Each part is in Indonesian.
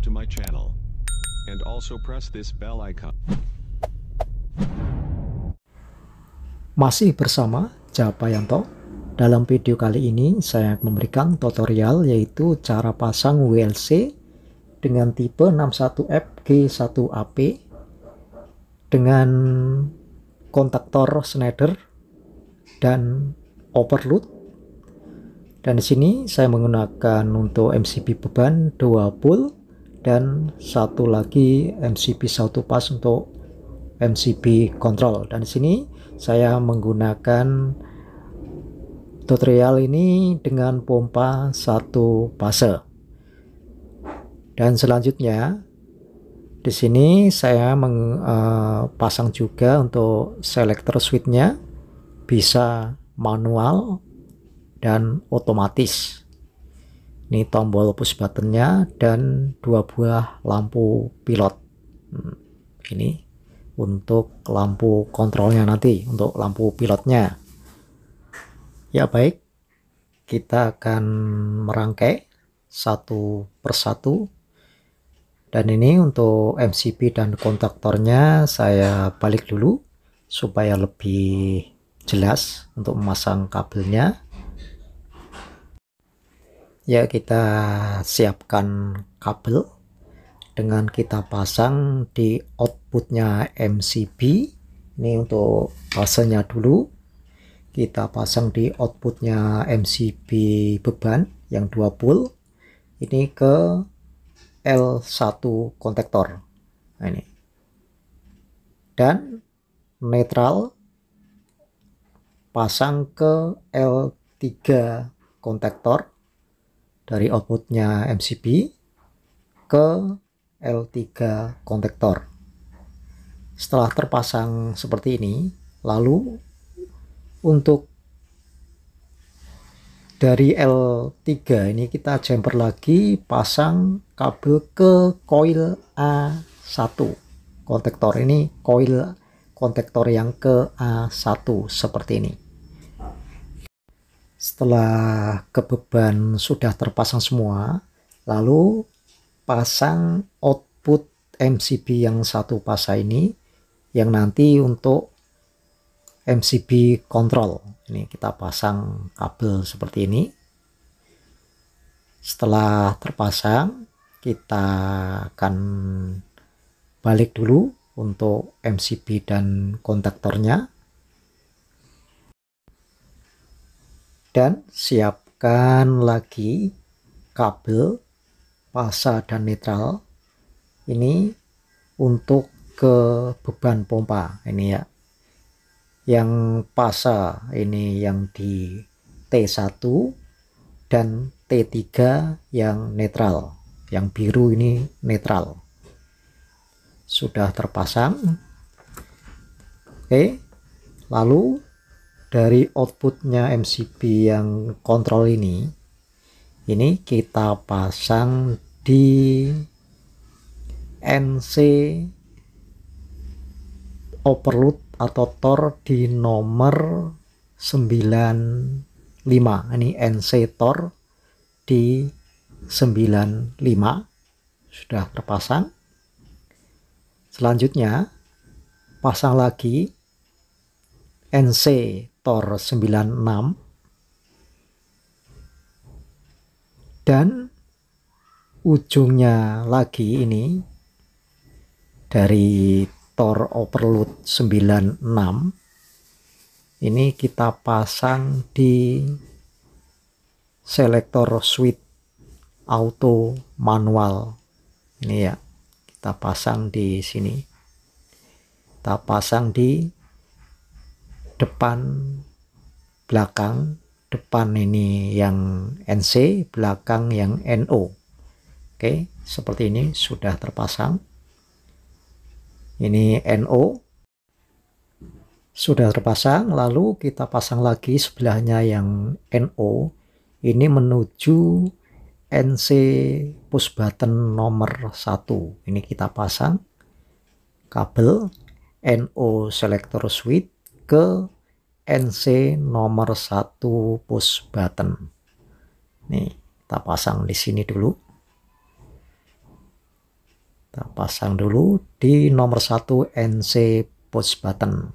to my channel. And also press this bell icon. Masih bersama Japayanto. Dalam video kali ini saya memberikan tutorial yaitu cara pasang WLC dengan tipe 61F-G1AP dengan kontaktor Schneider dan overload. Dan di sini saya menggunakan untuk MCB beban 2 pull dan satu lagi MCB 1 pas untuk MCB control. Dan di sini saya menggunakan tutorial ini dengan pompa 1 fase. Dan selanjutnya di sini saya pasang juga untuk selector switch-nya, bisa manual dan otomatis. Ini tombol push buttonnya dan 2 buah lampu pilot. Ini untuk lampu kontrolnya nanti, untuk lampu pilotnya. Ya baik, kita akan merangkai satu persatu. Dan ini untuk MCB dan kontaktornya saya balik dulu supaya lebih jelas untuk memasang kabelnya. Ya, kita siapkan kabel dengan kita pasang di outputnya MCB. Ini untuk fasenya dulu. Kita pasang di outputnya MCB beban yang 2 pull. Ini ke L1 kontaktor. Nah, ini. Dan netral pasang ke L3 kontaktor dari outputnya MCB ke L3 kontaktor. Setelah terpasang seperti ini, lalu untuk dari L3 ini kita jumper lagi, pasang kabel ke coil A1 kontaktor. Ini coil kontaktor yang ke A1 seperti ini. Setelah ke beban sudah terpasang semua, lalu pasang output MCB yang 1 fase ini, yang nanti untuk MCB control. Ini kita pasang kabel seperti ini. Setelah terpasang, kita akan balik dulu untuk MCB dan kontaktornya. Dan siapkan lagi kabel fase dan netral ini untuk ke beban pompa ini ya. Yang fase ini yang di T1 dan T3 yang netral. Yang biru ini netral. Sudah terpasang. Oke. Lalu dari outputnya MCB yang kontrol ini kita pasang di NC overload atau tor di nomor 95. Ini NC tor di 95 sudah terpasang. Selanjutnya pasang lagi NC tor 96 dan ujungnya lagi ini dari tor overload 96 ini kita pasang di selektor switch auto manual. Ini ya, kita pasang di sini. Kita pasang di depan, belakang. Depan ini yang NC, belakang yang NO. Oke, seperti ini sudah terpasang. Ini NO sudah terpasang, lalu kita pasang lagi sebelahnya yang NO. Ini menuju NC push button nomor 1. Ini kita pasang kabel NO selector switch ke NC nomor 1 push button. Nih, kita pasang di sini dulu. Kita pasang dulu di nomor 1 NC push button.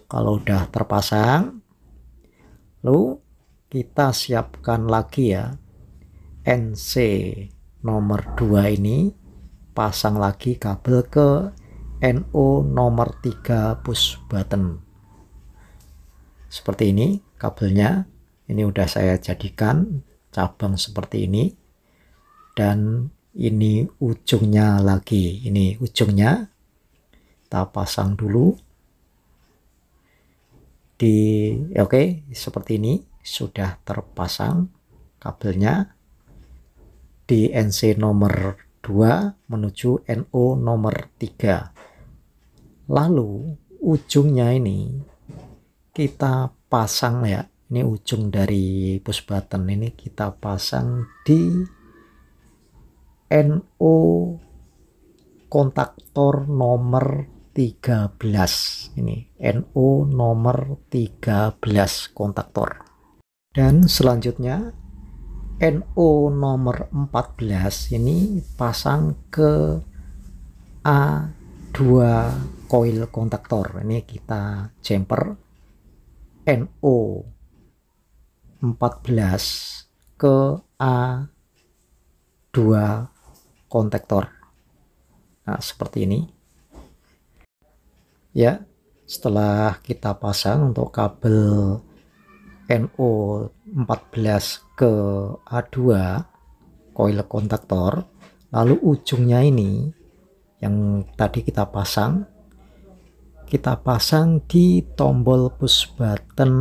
Kalau udah terpasang, lalu kita siapkan lagi ya NC nomor 2 ini, pasang lagi kabel ke NO nomor 3 push button. Seperti ini kabelnya. Ini udah saya jadikan cabang seperti ini. Dan ini ujungnya lagi. Ini ujungnya. Kita pasang dulu. Oke, seperti ini. Sudah terpasang kabelnya di NC nomor 2 menuju NO nomor 3. Lalu ujungnya ini kita pasang ya. Ini ujung dari push button ini kita pasang di NO kontaktor nomor 13. Ini NO nomor 13 kontaktor. Dan selanjutnya NO nomor 14 ini pasang ke A2 coil kontaktor. Ini kita jumper NO 14 ke A2 kontaktor. Nah, seperti ini. Ya, setelah kita pasang untuk kabel NO 14 ke A2 coil kontaktor, lalu ujungnya ini yang tadi kita pasang di tombol push button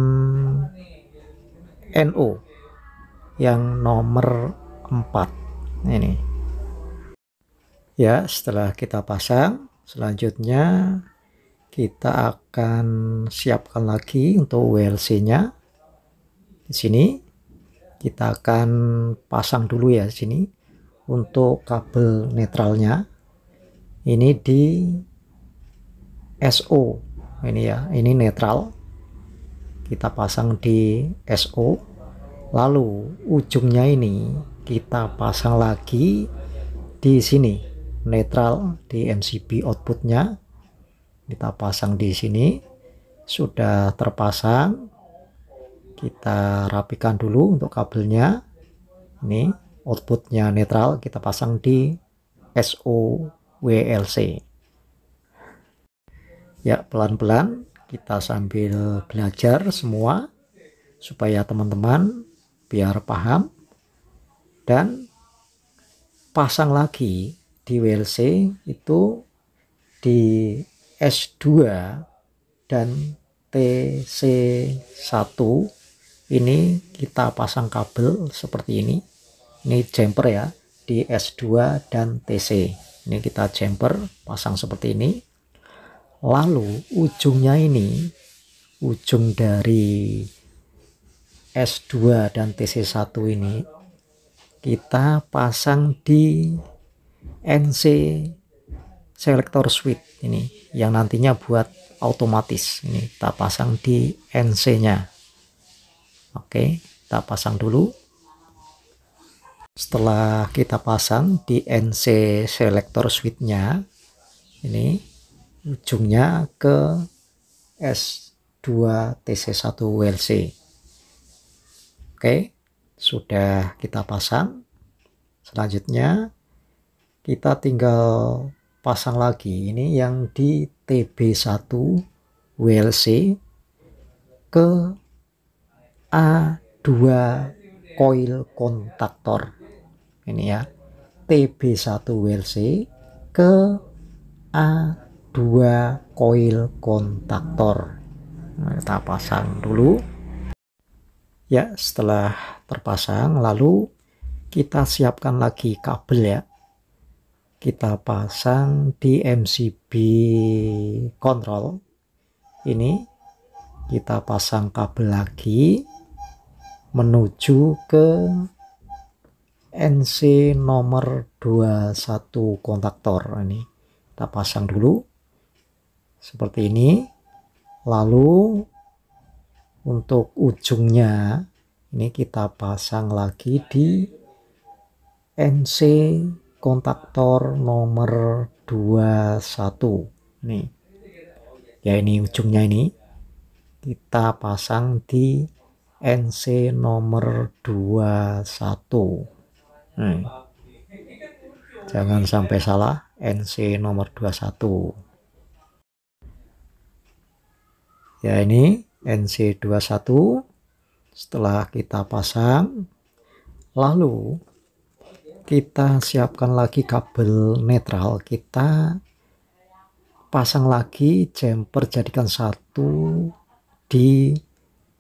NO yang nomor 4 ini ya. Setelah kita pasang, selanjutnya kita akan siapkan lagi untuk WLC nya. Di sini kita akan pasang dulu ya. Di sini untuk kabel netralnya ini di SO ini ya, ini netral. Kita pasang di SO, lalu ujungnya ini kita pasang lagi di sini netral di MCB outputnya. Kita pasang di sini. Sudah terpasang, kita rapikan dulu untuk kabelnya. Ini outputnya netral, kita pasang di SO WLC ya. Pelan-pelan kita sambil belajar semua supaya teman-teman biar paham. Dan pasang lagi di WLC itu di S2 dan TC1 ini kita pasang kabel seperti ini. Ini jumper ya di S2 dan TC. Ini kita jumper pasang seperti ini. Lalu ujungnya ini, ujung dari S2 dan TC1 ini kita pasang di NC selector switch ini yang nantinya buat otomatis. Ini kita pasang di NC nya. Oke, kita pasang dulu. Setelah kita pasang di NC selector switch nya, ini ujungnya ke S2 TC1 WLC. Oke, sudah kita pasang. Selanjutnya kita tinggal pasang lagi ini yang di TB1 WLC ke A2 coil kontaktor. Ini ya, TB1 WLC ke A2 coil kontaktor. Nah, kita pasang dulu ya. Setelah terpasang, lalu kita siapkan lagi kabel ya. Kita pasang di MCB control ini. Kita pasang kabel lagi menuju ke NC nomor 21 kontaktor. Ini kita pasang dulu seperti ini. Lalu untuk ujungnya ini kita pasang lagi di NC kontaktor nomor 21 nih ya, ini ujungnya ini kita pasang di NC nomor 21. Jangan sampai salah, NC nomor 21 ya, ini NC 21. Setelah kita pasang, lalu kita siapkan lagi kabel netral, kita pasang lagi jumper jadikan satu di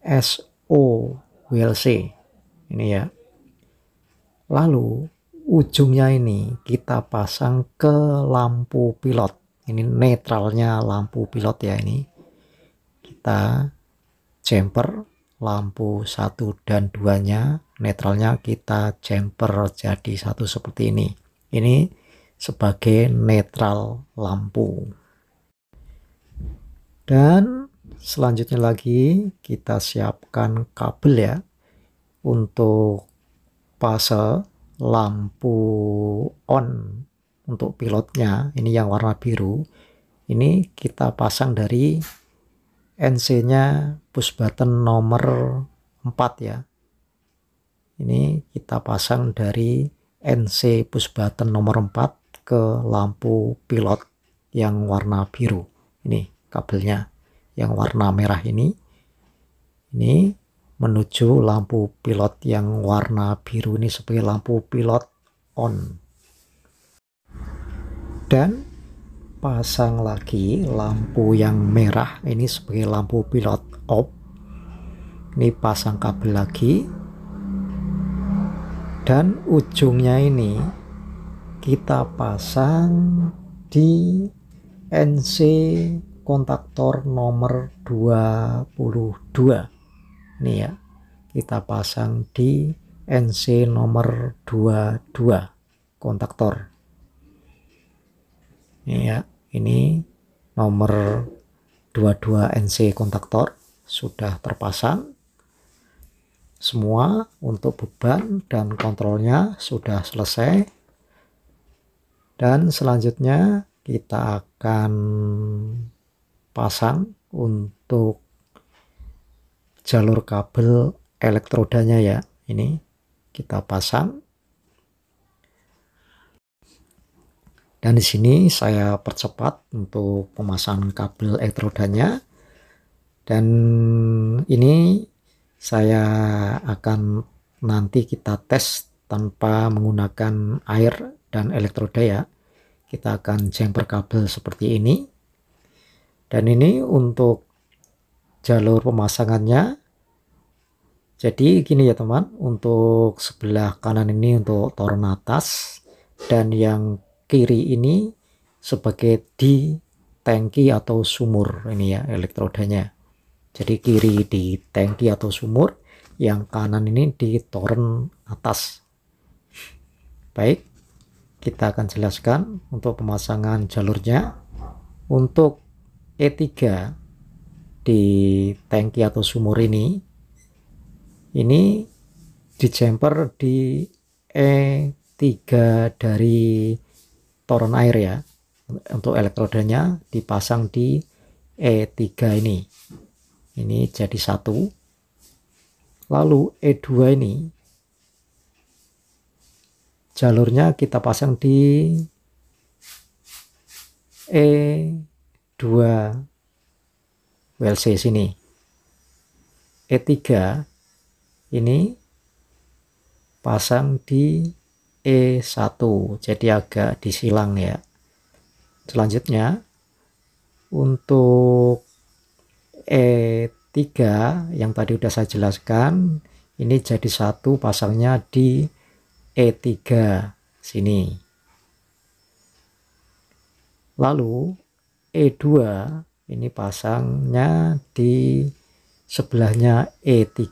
SOWLC ini ya. Lalu ujungnya ini kita pasang ke lampu pilot, ini netralnya lampu pilot ya, ini kita jumper lampu 1 dan 2 nya, netralnya kita jumper jadi satu seperti ini sebagai netral lampu. Dan selanjutnya lagi kita siapkan kabel ya untuk fase lampu on untuk pilotnya, ini yang warna biru, ini kita pasang dari NC nya push button nomor 4 ya, ini kita pasang dari NC push button nomor 4 ke lampu pilot yang warna biru. Ini kabelnya yang warna merah ini menuju lampu pilot yang warna biru ini sebagai lampu pilot on. Dan pasang lagi lampu yang merah ini sebagai lampu pilot off. Ini pasang kabel lagi, dan ujungnya ini kita pasang di NC kontaktor nomor 22 ini ya, kita pasang di NC nomor 22 kontaktor ini ya, ini nomor 22 NC kontaktor sudah terpasang semua. Untuk beban dan kontrolnya sudah selesai, dan selanjutnya kita akan pasang untuk jalur kabel elektrodanya ya, ini kita pasang. Dan di sini saya percepat untuk pemasangan kabel elektrodanya, dan ini saya akan nanti kita tes tanpa menggunakan air dan elektroda ya. Kita akan jumper kabel seperti ini, dan ini untuk jalur pemasangannya. Jadi gini ya teman, untuk sebelah kanan ini untuk toren atas, dan yang kiri ini sebagai di tangki atau sumur ini ya elektrodanya. Jadi kiri di tangki atau sumur, yang kanan ini di toren atas. Baik, kita akan jelaskan untuk pemasangan jalurnya. Untuk E3 di tangki atau sumur ini di jumper di E3 dari toren air ya. Untuk elektrodanya dipasang di E3 ini jadi satu. Lalu E2 ini jalurnya kita pasang di E2 WLC sini. E3 ini pasang di E1, jadi agak disilang ya. Selanjutnya untuk E3 yang tadi udah saya jelaskan, ini jadi satu, pasangnya di E3 sini. Lalu E2 ini pasangnya di sebelahnya E3,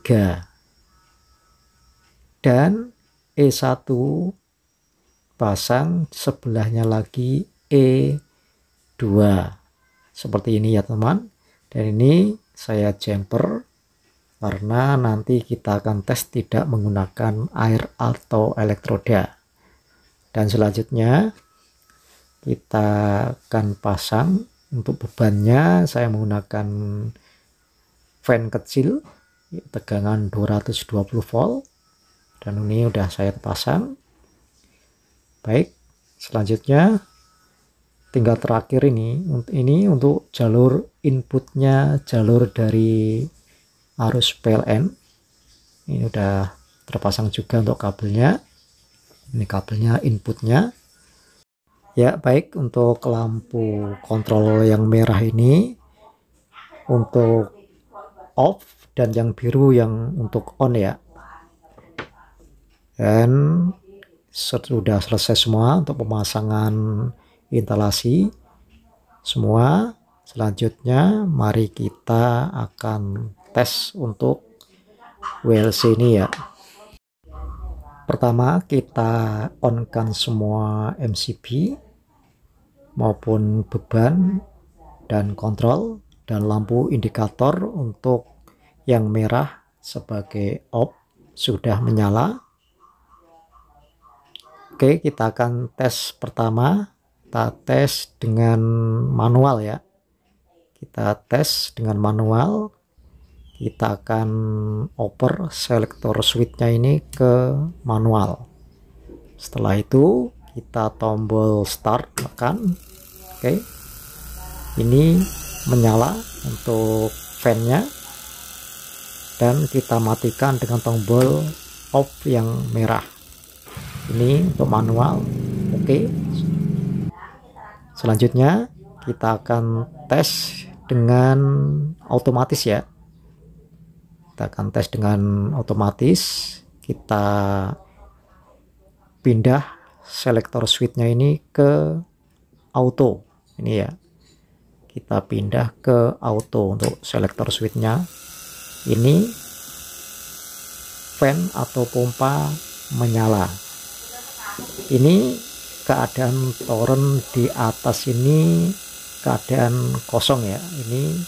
dan E1 pasang sebelahnya lagi E2 seperti ini ya teman. Dan ini saya jumper karena nanti kita akan tes tidak menggunakan air atau elektroda. Dan selanjutnya kita akan pasang. Untuk bebannya saya menggunakan fan kecil tegangan 220 volt, dan ini udah saya pasang. Baik, selanjutnya tinggal terakhir ini untuk jalur inputnya, jalur dari arus PLN. Ini udah terpasang juga untuk kabelnya. Ini kabelnya inputnya. Ya, baik, untuk lampu kontrol yang merah ini untuk off, dan yang biru yang untuk on ya. Dan sudah selesai semua untuk pemasangan instalasi semua. Selanjutnya mari kita akan tes untuk WLC ini ya. Pertama kita on-kan semua MCB maupun beban dan kontrol, dan lampu indikator untuk yang merah sebagai off sudah menyala. Oke, kita akan tes pertama. Kita tes dengan manual ya. Kita tes dengan manual. Kita akan oper selektor switch-nya ini ke manual. Setelah itu kita tombol start, tekan. Oke, ini menyala untuk fan-nya, dan kita matikan dengan tombol off yang merah. Ini untuk manual. Oke, selanjutnya kita akan tes dengan otomatis ya. Kita akan tes dengan otomatis. Kita pindah selektor switch-nya ini ke auto. Ini ya. Kita pindah ke auto untuk selektor switch-nya. Ini fan atau pompa menyala. Ini keadaan toren di atas ini keadaan kosong ya. Ini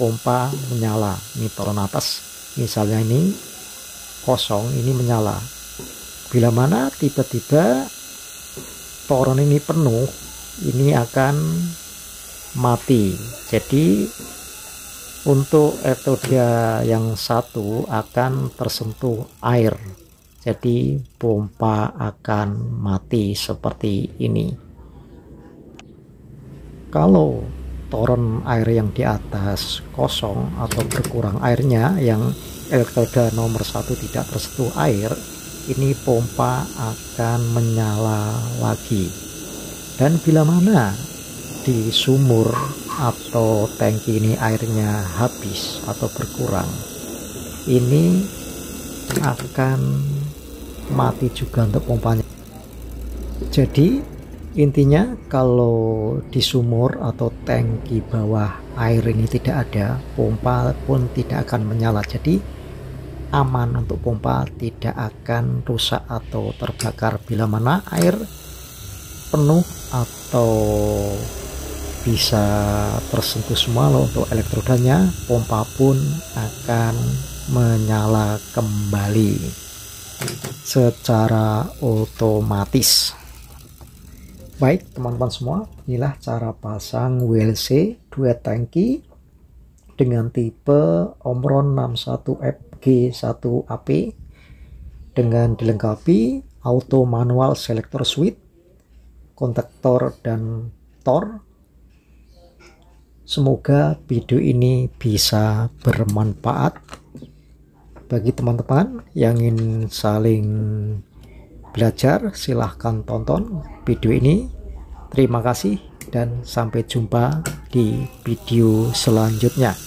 pompa menyala. Ini toren atas. Misalnya ini kosong, ini menyala. Bila mana tiba-tiba toren ini penuh, ini akan mati. Jadi untuk elektroda yang satu akan tersentuh air, jadi pompa akan mati seperti ini. Kalau toren air yang di atas kosong atau berkurang airnya, yang elektroda nomor 1 tidak tersentuh air, ini pompa akan menyala lagi. Dan bila mana di sumur atau tangki ini airnya habis atau berkurang, ini akan mati juga untuk pompanya. Jadi intinya kalau di sumur atau tangki bawah air ini tidak ada, pompa pun tidak akan menyala. Jadi aman untuk pompa, tidak akan rusak atau terbakar. Bila mana air penuh atau bisa tersentuh semua untuk elektrodanya, pompa pun akan menyala kembali secara otomatis. Baik teman-teman semua, inilah cara pasang WLC duet tangki dengan tipe Omron 61FG1AP dengan dilengkapi auto manual selector switch, kontaktor dan tor. Semoga video ini bisa bermanfaat bagi teman-teman yang ingin saling belajar. Silahkan tonton video ini. Terima kasih dan sampai jumpa di video selanjutnya.